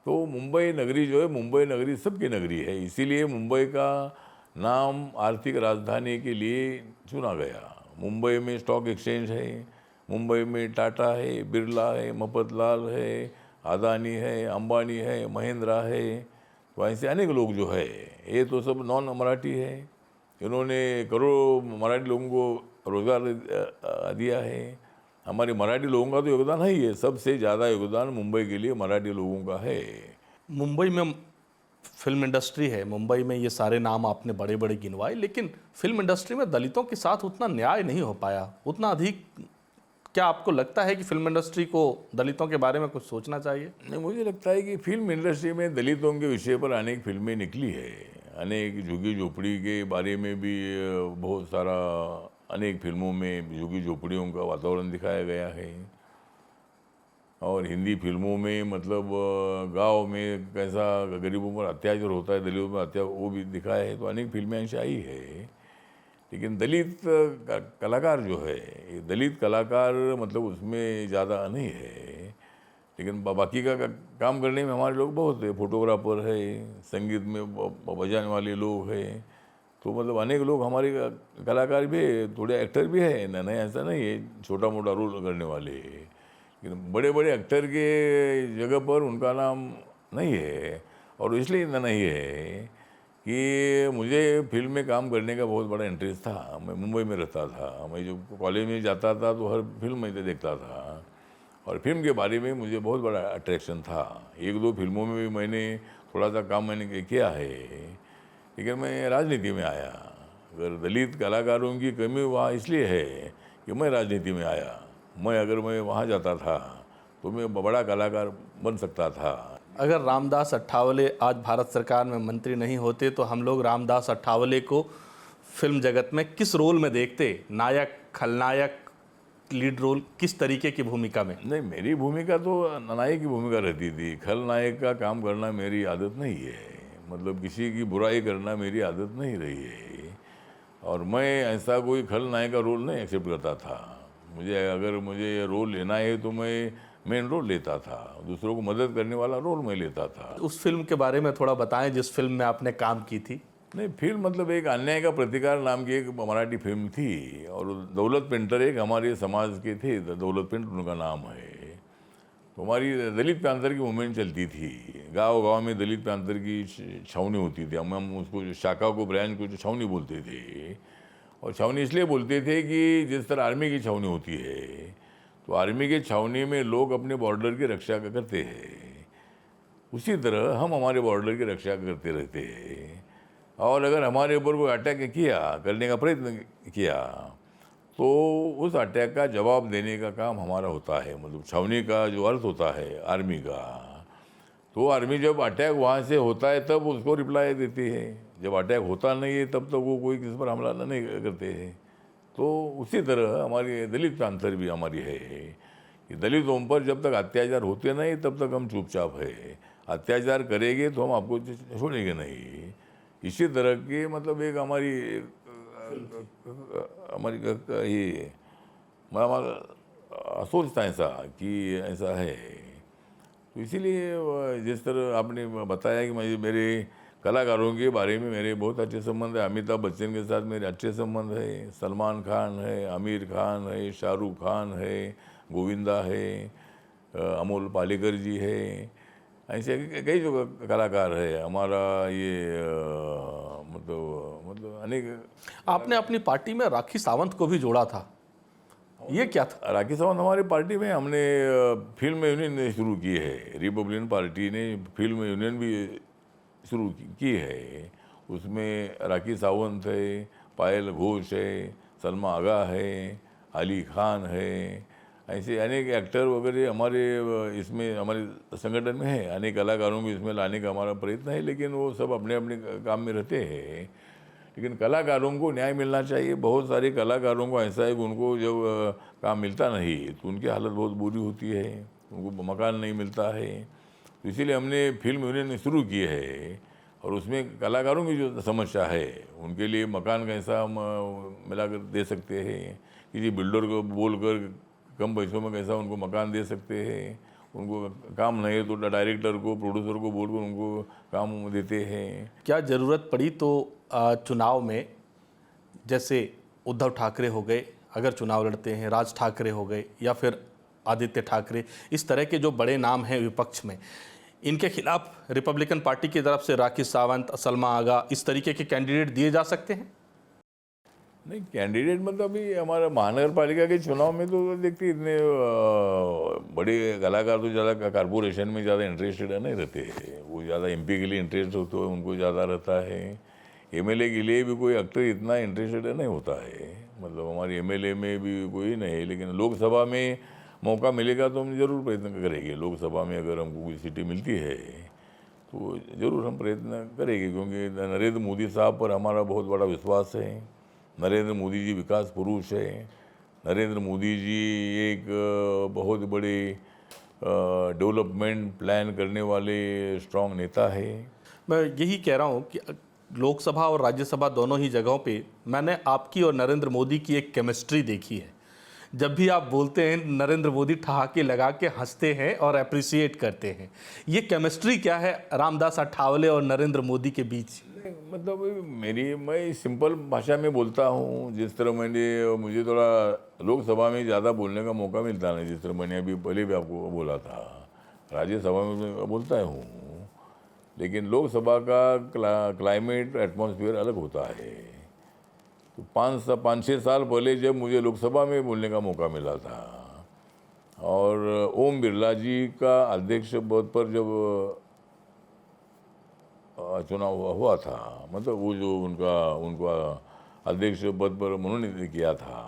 तो मुंबई नगरी जो है, मुंबई नगरी सबकी नगरी है। इसीलिए मुंबई का नाम आर्थिक राजधानी के लिए चुना गया। मुंबई में स्टॉक एक्सचेंज है, मुंबई में टाटा है, बिरला है, मफतलाल है, अदानी है, अंबानी है, महिंद्रा है। तो ऐसे अनेक लोग जो है, ये तो सब नॉन मराठी है। इन्होंने करोड़ों मराठी लोगों को रोज़गार दिया है। हमारे मराठी लोगों का तो योगदान है ही है, सबसे ज़्यादा योगदान मुंबई के लिए मराठी लोगों का है। मुंबई में फिल्म इंडस्ट्री है, मुंबई में ये सारे नाम आपने बड़े बड़े गिनवाए, लेकिन फिल्म इंडस्ट्री में दलितों के साथ उतना न्याय नहीं हो पाया, उतना अधिक। क्या आपको लगता है कि फिल्म इंडस्ट्री को दलितों के बारे में कुछ सोचना चाहिए? नहीं, मुझे लगता है कि फिल्म इंडस्ट्री में दलितों के विषय पर अनेक फिल्में निकली है। अनेक झुग्गी झोपड़ी के बारे में भी बहुत सारा, अनेक फिल्मों में झुग्गी झोपड़ियों का वातावरण दिखाया गया है। और हिंदी फिल्मों में मतलब गांव में कैसा गरीबों पर अत्याचार होता है, दलितों पर अत्याचार, वो भी दिखाया है। तो अनेक फिल्में ऐसी आई है। लेकिन दलित कलाकार जो है, ये दलित कलाकार मतलब उसमें ज़्यादा नहीं है। लेकिन बाकी का काम करने में हमारे लोग बहुत है। फोटोग्राफर है, संगीत में बजाने वाले लोग हैं। तो मतलब अनेक लोग हमारे कलाकार भी है, थोड़े एक्टर भी है, ना नहीं ऐसा नहीं है, छोटा मोटा रोल करने वाले। लेकिन बड़े बड़े एक्टर के जगह पर उनका नाम नहीं है। और इसलिए इतना नहीं है कि मुझे फिल्म में काम करने का बहुत बड़ा इंटरेस्ट था। मैं मुंबई में रहता था, मैं जो कॉलेज में जाता था तो हर फिल्म मैं देखता था। और फिल्म के बारे में मुझे बहुत बड़ा अट्रैक्शन था। एक दो फिल्मों में भी मैंने थोड़ा सा काम मैंने किया है। लेकिन मैं राजनीति में आया। अगर दलित कलाकारों की कमी वहाँ इसलिए है कि मैं राजनीति में आया। अगर मैं वहाँ जाता था तो मैं बड़ा कलाकार बन सकता था। अगर रामदास अठावले आज भारत सरकार में मंत्री नहीं होते तो हम लोग रामदास अठावले को फिल्म जगत में किस रोल में देखते? नायक, खलनायक, लीड रोल, किस तरीके की भूमिका में? नहीं, मेरी भूमिका तो नायक की भूमिका रहती थी। खलनायक का काम करना मेरी आदत नहीं है। मतलब किसी की बुराई करना मेरी आदत नहीं रही है। और मैं ऐसा कोई खलनायक का रोल नहीं एक्सेप्ट करता था। अगर मुझे रोल लेना है तो मैं मेन रोल लेता था, दूसरों को मदद करने वाला रोल मैं लेता था। उस फिल्म के बारे में थोड़ा बताएं जिस फिल्म में आपने काम की थी। नहीं, फिल्म मतलब एक अन्याय का प्रतिकार नाम की एक मराठी फिल्म थी। और दौलत पेंटर एक हमारे समाज के थे, दौलत पेंटर उनका नाम है। तो हमारी दलित पैंथर की मूवमेंट चलती थी। गांव गांव में दलित पैंथर की छावनी होती थी। हम उसको शाखा को, ब्रांच को छावनी बोलते थे। और छावनी इसलिए बोलते थे कि जिस तरह आर्मी की छावनी होती है, तो आर्मी के छावनी में लोग अपने बॉर्डर की रक्षा करते हैं, उसी तरह हम हमारे बॉर्डर की रक्षा करते रहते हैं। और अगर हमारे ऊपर कोई अटैक करने का प्रयत्न किया तो उस अटैक का जवाब देने का काम हमारा होता है। मतलब छावनी का जो अर्थ होता है आर्मी का, तो आर्मी जब अटैक वहाँ से होता है तब उसको रिप्लाई देती है। जब अटैक होता नहीं है तब तक वो कोई किसी पर हमला नहीं करते हैं। तो उसी तरह हमारी दलित पैंथर भी हमारी है कि दलितों पर जब तक अत्याचार होते नहीं तब तक हम चुपचाप है। अत्याचार करेंगे तो हम आपको छोड़ेंगे नहीं। इसी तरह की मतलब एक हमारी ये हमारा सोचता है ऐसा कि ऐसा है। तो इसीलिए जिस तरह आपने बताया कि मेरे कलाकारों के बारे में मेरे बहुत अच्छे संबंध है। अमिताभ बच्चन के साथ मेरे अच्छे संबंध है, सलमान खान है, आमिर खान है, शाहरुख खान है, गोविंदा है, अमोल पालेकर जी है, ऐसे कई जो कलाकार है हमारा ये मतलब अनेक। आपने अपनी पार्टी में राखी सावंत को भी जोड़ा था, ये क्या था? राखी सावंत हमारी पार्टी में हमने फिल्म यूनियन शुरू की है। रिपब्लिकन पार्टी ने फिल्म यूनियन भी शुरू की है। उसमें राखी सावंत है, पायल घोष है, सलमा आगा है, अली खान है, ऐसे अनेक एक्टर वगैरह हमारे इसमें हमारे संगठन में है, अनेक कलाकारों को इसमें लाने का हमारा प्रयत्न है, लेकिन वो सब अपने अपने काम में रहते हैं। लेकिन कलाकारों को न्याय मिलना चाहिए। बहुत सारे कलाकारों को ऐसा है कि उनको जब काम मिलता नहीं तो उनकी हालत बहुत बुरी होती है, उनको मकान नहीं मिलता है। तो इसीलिए हमने फिल्म यूनियन शुरू की है और उसमें कलाकारों की जो समस्या है उनके लिए मकान कैसा हम मिलाकर दे सकते हैं, किसी बिल्डर को बोलकर कम पैसों में कैसा उनको मकान दे सकते हैं, उनको काम नहीं है तो डायरेक्टर को प्रोड्यूसर को बोलकर उनको काम देते हैं। क्या ज़रूरत पड़ी तो चुनाव में, जैसे उद्धव ठाकरे हो गए अगर चुनाव लड़ते हैं, राज ठाकरे हो गए या फिर आदित्य ठाकरे, इस तरह के जो बड़े नाम हैं विपक्ष में, इनके खिलाफ रिपब्लिकन पार्टी की तरफ से राकेश सावंत, सलमा आगा, इस तरीके के कैंडिडेट दिए जा सकते हैं? नहीं, कैंडिडेट मतलब अभी हमारा महानगर पालिका के चुनाव में तो देखते इतने बड़े कलाकार तो ज़्यादा कारपोरेशन में ज़्यादा इंटरेस्टेड नहीं रहते हैं, वो ज़्यादा एमपी के लिए इंटरेस्ट होता है उनको ज़्यादा रहता है। एमएलए के लिए भी कोई एक्टर इतना इंटरेस्टेड नहीं होता है, मतलब हमारे एमएलए में भी कोई नहीं है। लेकिन लोकसभा में मौका मिलेगा तो हम ज़रूर प्रयत्न करेंगे। लोकसभा में अगर हमको कोई सीटें मिलती है तो ज़रूर हम प्रयत्न करेंगे, क्योंकि नरेंद्र मोदी साहब पर हमारा बहुत बड़ा विश्वास है। नरेंद्र मोदी जी विकास पुरुष है। नरेंद्र मोदी जी एक बहुत बड़े डेवलपमेंट प्लान करने वाले स्ट्रॉन्ग नेता है। मैं यही कह रहा हूँ कि लोकसभा और राज्यसभा दोनों ही जगहों पे मैंने आपकी और नरेंद्र मोदी की एक केमिस्ट्री देखी है। जब भी आप बोलते हैं नरेंद्र मोदी ठहाके लगा के हंसते हैं और अप्रिसिएट करते हैं। ये केमिस्ट्री क्या है रामदास अठावले और नरेंद्र मोदी के बीच? मतलब मैं सिंपल भाषा में बोलता हूँ, जिस तरह मुझे थोड़ा लोकसभा में ज़्यादा बोलने का मौका मिलता नहीं, जिस तरह मैंने अभी पहले भी आपको बोला था। राज्यसभा में मैं बोलता हूँ, लेकिन लोकसभा का क्लाइमेट एटमॉस्फेयर अलग होता है। तो 5-6 साल पहले जब मुझे लोकसभा में बोलने का मौका मिला था और ओम बिरला जी का अध्यक्ष पद पर जब चुनाव हुआ था, मतलब वो जो उनका अध्यक्ष पद पर मनोनीत किया था,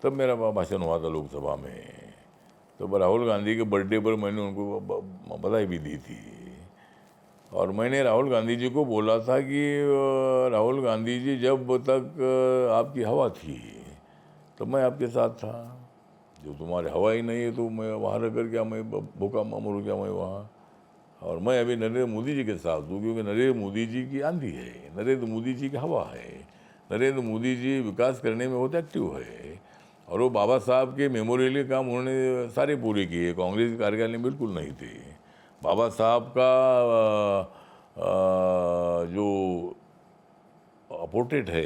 तब मेरा भाषण हुआ था लोकसभा में। तो राहुल गांधी के बर्थडे पर मैंने उनको बधाई भी दी थी और मैंने राहुल गांधी जी को बोला था कि राहुल गांधी जी, जब तक आपकी हवा थी तब मैं आपके साथ था। जो तुम्हारे हवा ही नहीं है तो मैं वहाँ रह कर क्या, मैं भूखा मरूँ क्या मैं वहाँ? और मैं अभी नरेंद्र मोदी जी के साथ हूँ, क्योंकि नरेंद्र मोदी जी की आंधी है, नरेंद्र मोदी जी की हवा है। नरेंद्र मोदी जी विकास करने में बहुत एक्टिव है और वो बाबा साहब के मेमोरियल के काम उन्होंने सारे पूरे किए। कांग्रेस के कार्यकाल में बिल्कुल नहीं थे। बाबा साहब का जो पोर्ट्रेट है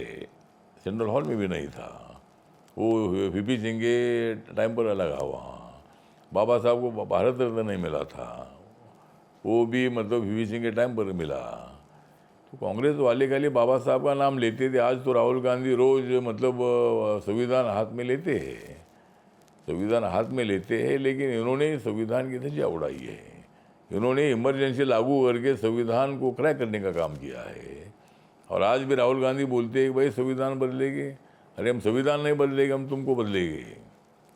सेंट्रल हॉल में भी नहीं था, वो वीपी सिंह के टाइम पर लगा वहाँ। बाबा साहब को भारत रत्न नहीं मिला था, वो भी मतलब वीपी सिंह के टाइम पर मिला। तो कांग्रेस वाले के लिए बाबा साहब का नाम लेते थे। आज तो राहुल गांधी रोज़ मतलब संविधान हाथ में लेते हैं, संविधान हाथ में लेते हैं, लेकिन इन्होंने संविधान की धज्जियाँ उड़ाई है। इन्होंने इमरजेंसी लागू करके संविधान को क्रैक करने का काम किया है। और आज भी राहुल गांधी बोलते हैं कि भाई संविधान बदलेंगे। अरे हम संविधान नहीं बदलेंगे, हम तुमको बदलेंगे,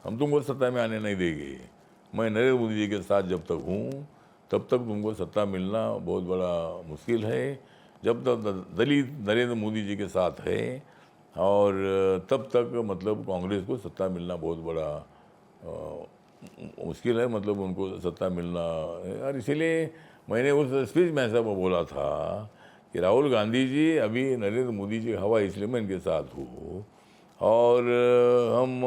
हम तुमको सत्ता में आने नहीं देंगे। मैं नरेंद्र मोदी जी के साथ जब तक हूँ तब तक तुमको सत्ता मिलना बहुत बड़ा मुश्किल है। जब तक दलित नरेंद्र मोदी जी के साथ है और तब तक मतलब कांग्रेस को सत्ता मिलना बहुत बड़ा मुश्किल है, मतलब उनको सत्ता मिलना है। और इसीलिए मैंने उस स्पीच में ऐसा बोला था कि राहुल गांधी जी अभी नरेंद्र मोदी जी हवा, इसलिए मैं इनके साथ हूँ। और हम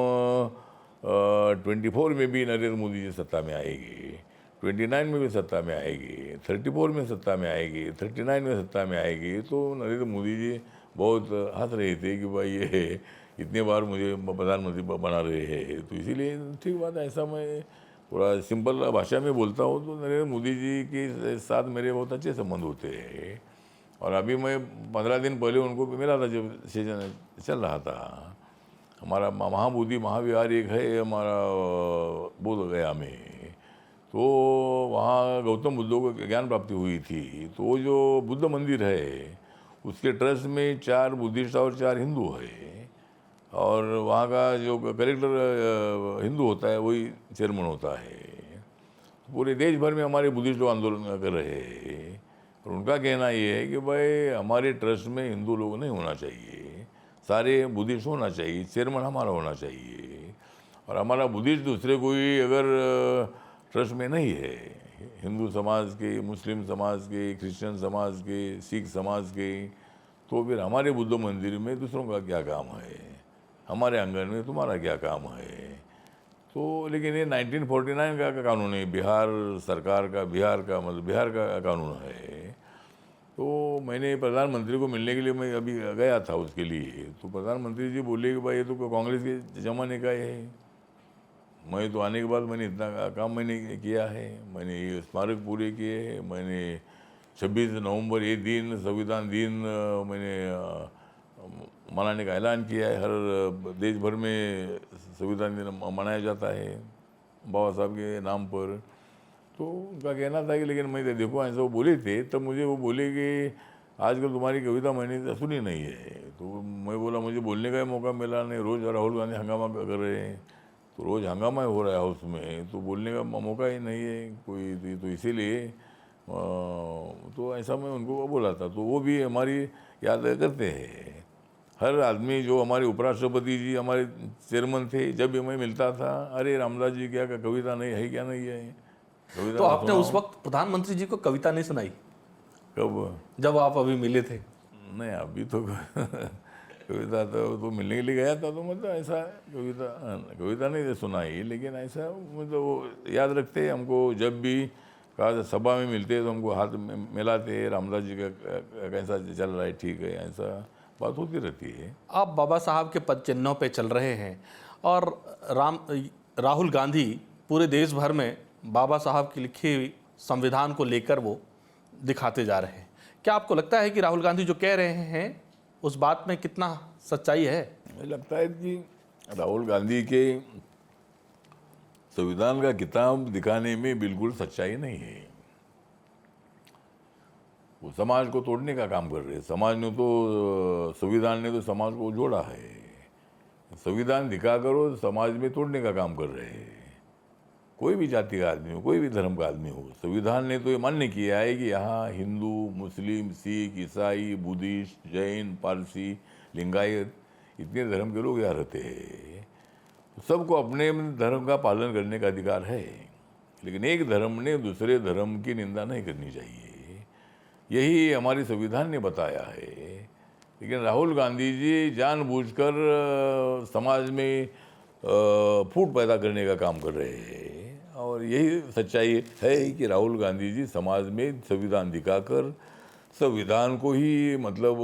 24 में भी नरेंद्र मोदी जी सत्ता में आएगी, 29 में भी सत्ता में आएगी, 34 में सत्ता में आएगी, 39 में सत्ता में आएगी। तो नरेंद्र मोदी जी बहुत हंस रहे थे कि भाई ये इतने बार मुझे प्रधानमंत्री बना रहे हैं। तो इसीलिए ठीक बात है, ऐसा मैं थोड़ा सिंपल भाषा में बोलता हूँ। तो नरेंद्र मोदी जी के साथ मेरे बहुत अच्छे संबंध होते हैं। और अभी मैं 15 दिन पहले उनको मिला था जब सीजन चल रहा था। हमारा महाबोधि महाविहार एक है हमारा बोध गया में, तो वहाँ गौतम बुद्ध को ज्ञान प्राप्ति हुई थी। तो वो जो बुद्ध मंदिर है उसके ट्रस्ट में 4 बुद्धिस्ट और 4 हिंदू है। और वहाँ का जो कलेक्टर हिंदू होता है वही चेयरमैन होता है। पूरे देश भर में हमारे बुद्धिस्ट लोग आंदोलन कर रहे हैं और उनका कहना ये है कि भाई हमारे ट्रस्ट में हिंदू लोग नहीं होना चाहिए, सारे बुद्धिस्ट होना चाहिए, चेयरमैन हमारा होना चाहिए। और हमारा बुद्धिस्ट दूसरे कोई अगर ट्रस्ट में नहीं है, हिंदू समाज के, मुस्लिम समाज के, क्रिश्चियन समाज के, सिख समाज के, तो फिर हमारे बुद्ध मंदिर में दूसरों का क्या काम है, हमारे आंगन में तुम्हारा क्या काम है। तो लेकिन ये 1949 का कानून है, बिहार सरकार का, बिहार का कानून है। तो मैंने प्रधानमंत्री को मिलने के लिए मैं अभी गया था उसके लिए, तो प्रधानमंत्री जी बोले कि भाई ये तो कांग्रेस के ज़माने का है। मैं तो आने के बाद मैंने इतना काम मैंने किया है, मैंने ये स्मारक पूरे किए हैं, मैंने 26 नवंबर ये दिन संविधान दिन मैंने मनाने का ऐलान किया है। हर देश भर में संविधान दिन मनाया जाता है बाबा साहब के नाम पर। तो उनका कहना था कि लेकिन मैं देखो ऐसा वो बोले थे, तब मुझे वो बोले कि आजकल तुम्हारी कविता मैंने सुनी नहीं है। तो मैं बोला मुझे बोलने का ही मौका मिला नहीं, रोज़ राहुल गांधी हंगामा कर रहे हैं, तो रोज़ हंगामा हो रहा है हाउस में, तो बोलने का मौका ही नहीं है कोई, तो इसीलिए तो ऐसा मैं उनको बोला था। तो वो भी हमारी याद करते हैं। हर आदमी, जो हमारे उपराष्ट्रपति जी हमारे चेयरमैन थे, जब भी मैं मिलता था, अरे रामदास जी क्या कविता नहीं है, क्या नहीं है कविता। तो आपने उस वक्त प्रधानमंत्री जी को कविता नहीं सुनाई? कब? जब आप अभी मिले थे? नहीं, अभी तो कविता तो मिलने के लिए गया था, तो मतलब ऐसा कविता नहीं सुनाई, लेकिन ऐसा मतलब वो याद रखते हैं हमको। जब भी कहा सभा में मिलते तो हमको हाथ मिलाते, रामदास जी का कैसा चल रहा है, ठीक है, ऐसा बात होती रहती है। आप बाबा साहब के पद चिन्हों पे चल रहे हैं और राहुल गांधी पूरे देश भर में बाबा साहब की लिखी हुई संविधान को लेकर वो दिखाते जा रहे हैं। क्या आपको लगता है कि राहुल गांधी जो कह रहे हैं उस बात में कितना सच्चाई है? मुझे लगता है कि राहुल गांधी के संविधान का किताब दिखाने में बिल्कुल सच्चाई नहीं है। वो समाज को तोड़ने का काम कर रहे हैं। समाज ने तो, संविधान ने तो समाज को जोड़ा है, संविधान दिखा करो समाज में तोड़ने का काम कर रहे हैं। कोई भी जाति का आदमी हो, कोई भी धर्म का आदमी हो, संविधान ने तो ये मान्य किया है कि यहाँ हिंदू, मुस्लिम, सिख, ईसाई, बुद्धिस्ट, जैन, पारसी, लिंगायत, इतने धर्म के लोग यहाँ रहते हैं। सबको अपने धर्म का पालन करने का अधिकार है, लेकिन एक धर्म ने दूसरे धर्म की निंदा नहीं करनी चाहिए, यही हमारी संविधान ने बताया है। लेकिन राहुल गांधी जी जानबूझकर समाज में फूट पैदा करने का काम कर रहे हैं, और यही सच्चाई है कि राहुल गांधी जी समाज में संविधान दिखाकर संविधान को ही मतलब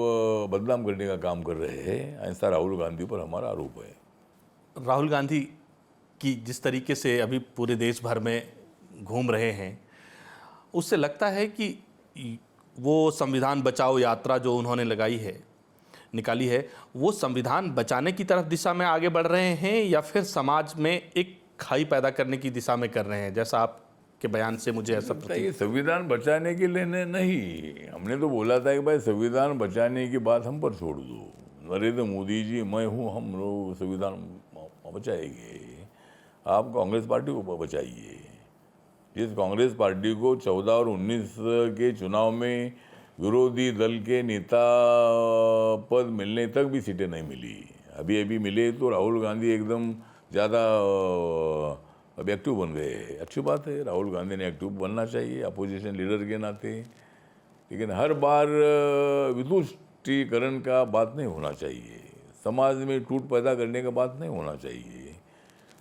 बदनाम करने का काम कर रहे हैं। ऐसा राहुल गांधी पर हमारा आरोप है। राहुल गांधी की जिस तरीके से अभी पूरे देश भर में घूम रहे हैं, उससे लगता है कि वो संविधान बचाओ यात्रा जो उन्होंने निकाली है, वो संविधान बचाने की तरफ दिशा में आगे बढ़ रहे हैं या फिर समाज में एक खाई पैदा करने की दिशा में कर रहे हैं? जैसा आपके बयान से मुझे ऐसा ये संविधान बचाने के लिए नहीं, हमने तो बोला था कि भाई संविधान बचाने की बात हम पर छोड़ दो, नरेंद्र मोदी जी, मैं हूँ, हम लोग संविधान बचाएंगे, आप कांग्रेस पार्टी को बचाइए। जिस कांग्रेस पार्टी को 14 और 19 के चुनाव में विरोधी दल के नेता पद मिलने तक भी सीटें नहीं मिली, अभी मिले तो राहुल गांधी एकदम ज़्यादा अब एक्टिव बन गए। अच्छी बात है, राहुल गांधी ने एक्टिव बनना चाहिए अपोजिशन लीडर के नाते, लेकिन हर बार वितुष्टीकरण का बात नहीं होना चाहिए, समाज में टूट पैदा करने का बात नहीं होना चाहिए।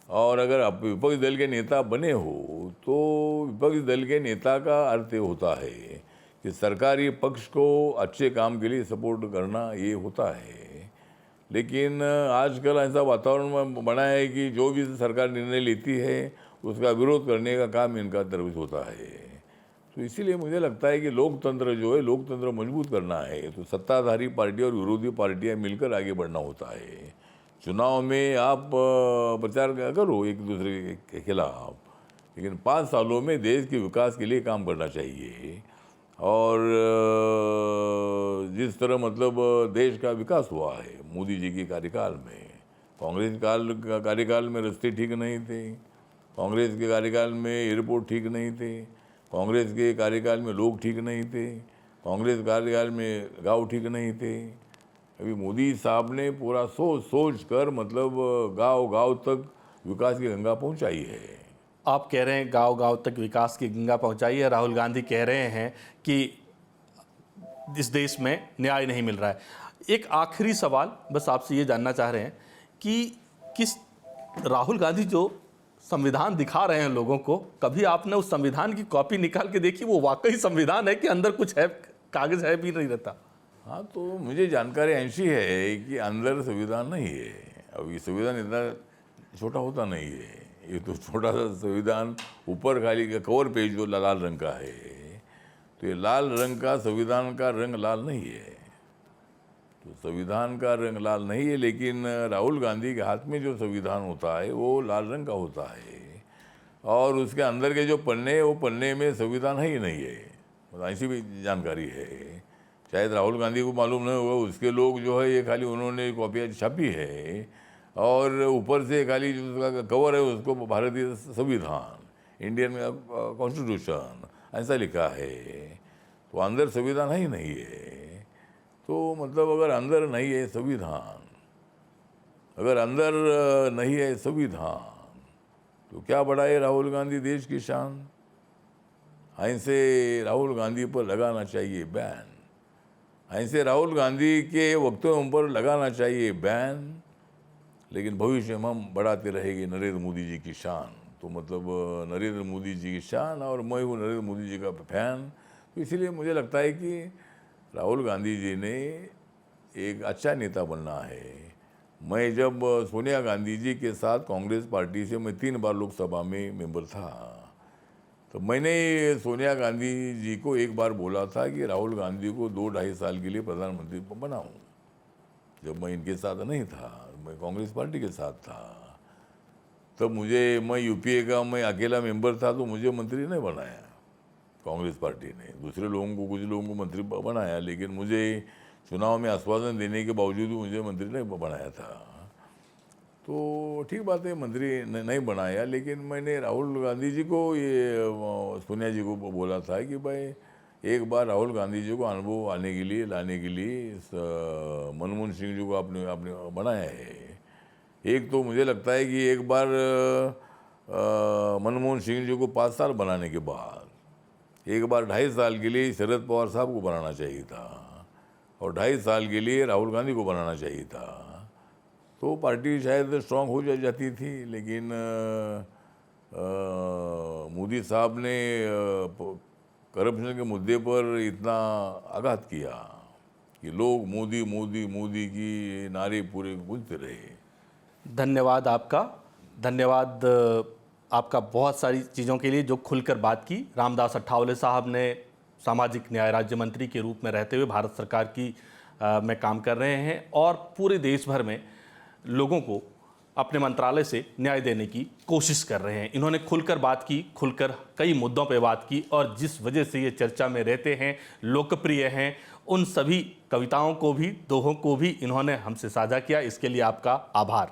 और अगर आप विपक्षी दल के नेता बने हो तो विपक्षी दल के नेता का अर्थ ये होता है कि सरकारी पक्ष को अच्छे काम के लिए सपोर्ट करना, ये होता है। लेकिन आजकल ऐसा वातावरण बना है कि जो भी सरकार निर्णय लेती है उसका विरोध करने का काम इनका तरफ होता है। तो इसीलिए मुझे लगता है कि लोकतंत्र जो है, लोकतंत्र मजबूत करना है तो सत्ताधारी पार्टी और विरोधी पार्टियां मिलकर आगे बढ़ना होता है। चुनाव में आप प्रचार करो एक दूसरे के खिलाफ, लेकिन 5 सालों में देश के विकास के लिए काम करना चाहिए। और जिस तरह मतलब देश का विकास हुआ है मोदी जी के कार्यकाल में, कांग्रेस कार्यकाल में रास्ते ठीक नहीं थे, कांग्रेस के कार्यकाल में एयरपोर्ट ठीक नहीं थे, कांग्रेस के कार्यकाल में लोग ठीक नहीं थे, कांग्रेस कार्यकाल में गांव ठीक नहीं थे। अभी मोदी साहब ने पूरा सोच कर मतलब गांव तक विकास की गंगा पहुंचाई है। आप कह रहे हैं गांव तक विकास की गंगा पहुंचाई है, राहुल गांधी कह रहे हैं कि इस देश में न्याय नहीं मिल रहा है। एक आखिरी सवाल बस आपसे ये जानना चाह रहे हैं कि राहुल गांधी जो संविधान दिखा रहे हैं लोगों को, कभी आपने उस संविधान की कॉपी निकाल के देखी? वो वाकई संविधान है कि अंदर कुछ है, कागज है भी नहीं रहता? हाँ, तो मुझे जानकारी ऐसी है कि अंदर संविधान नहीं है। अब ये संविधान इतना छोटा होता नहीं है, ये तो छोटा सा संविधान ऊपर खाली का कवर पेज जो लाल रंग का है, तो ये लाल रंग का संविधान का रंग लाल नहीं है। तो संविधान का रंग लाल नहीं है, लेकिन राहुल गांधी के हाथ में जो संविधान होता है वो लाल रंग का होता है, और उसके अंदर के जो पन्ने, वो पन्ने में संविधान है ही नहीं है। ऐसी भी जानकारी है, शायद राहुल गांधी को मालूम नहीं होगा, उसके लोग जो है ये खाली उन्होंने कॉपियाँ छापी है, और ऊपर से खाली जो उसका कवर है उसको भारतीय संविधान, इंडियन कॉन्स्टिट्यूशन ऐसा लिखा है, तो अंदर संविधान है ही नहीं है। तो मतलब अगर अंदर नहीं है संविधान, अगर अंदर नहीं है संविधान, तो क्या बढ़ाए राहुल गांधी देश की शान? ऐसे राहुल गांधी पर लगाना चाहिए बैन, ऐसे राहुल गांधी के वक्तव्यों पर लगाना चाहिए बैन। लेकिन भविष्य में हम बढ़ाते रहेंगे नरेंद्र मोदी जी की शान। तो मतलब नरेंद्र मोदी जी की शान, और मैं हूँ नरेंद्र मोदी जी का फैन, तो इसीलिए मुझे लगता है कि राहुल गांधी जी ने एक अच्छा नेता बनना है। मैं जब सोनिया गांधी जी के साथ कांग्रेस पार्टी से मैं 3 बार लोकसभा में मेंबर था, तो मैंने सोनिया गांधी जी को एक बार बोला था कि राहुल गांधी को 2-2.5 साल के लिए प्रधानमंत्री बनाऊं। जब मैं इनके साथ नहीं था, मैं कांग्रेस पार्टी के साथ था, तब मैं यूपीए का मैं अकेला मेंबर था, तो मुझे मंत्री नहीं बनाया कांग्रेस पार्टी ने। दूसरे लोगों को, कुछ लोगों को मंत्री बनाया, लेकिन मुझे चुनाव में आश्वासन देने के बावजूद मुझे मंत्री नहीं बनाया था। तो ठीक बात है, मंत्री नहीं बनाया, लेकिन मैंने राहुल गांधी जी को, ये सोनिया जी को बोला था कि भाई एक बार राहुल गांधी जी को अनुभव लाने के लिए मनमोहन सिंह जी को आपने बनाया है। एक तो मुझे लगता है कि एक बार मनमोहन सिंह जी को 5 साल बनाने के बाद एक बार 2.5 साल के लिए शरद पवार साहब को बनाना चाहिए था, और 2.5 साल के लिए राहुल गांधी को बनाना चाहिए था, तो पार्टी शायद स्ट्रांग हो जाती थी। लेकिन मोदी साहब ने करप्शन के मुद्दे पर इतना आघात किया कि लोग मोदी मोदी मोदी की नारे पूरे गूंजते रहे। धन्यवाद आपका, धन्यवाद आपका बहुत सारी चीज़ों के लिए जो खुलकर बात की। रामदास अठावले साहब ने सामाजिक न्याय राज्य मंत्री के रूप में रहते हुए भारत सरकार की में काम कर रहे हैं, और पूरे देश भर में लोगों को अपने मंत्रालय से न्याय देने की कोशिश कर रहे हैं। इन्होंने खुलकर बात की, खुलकर कई मुद्दों पर बात की, और जिस वजह से ये चर्चा में रहते हैं, लोकप्रिय हैं, उन सभी कविताओं को भी, दोहों को भी इन्होंने हमसे साझा किया। इसके लिए आपका आभार।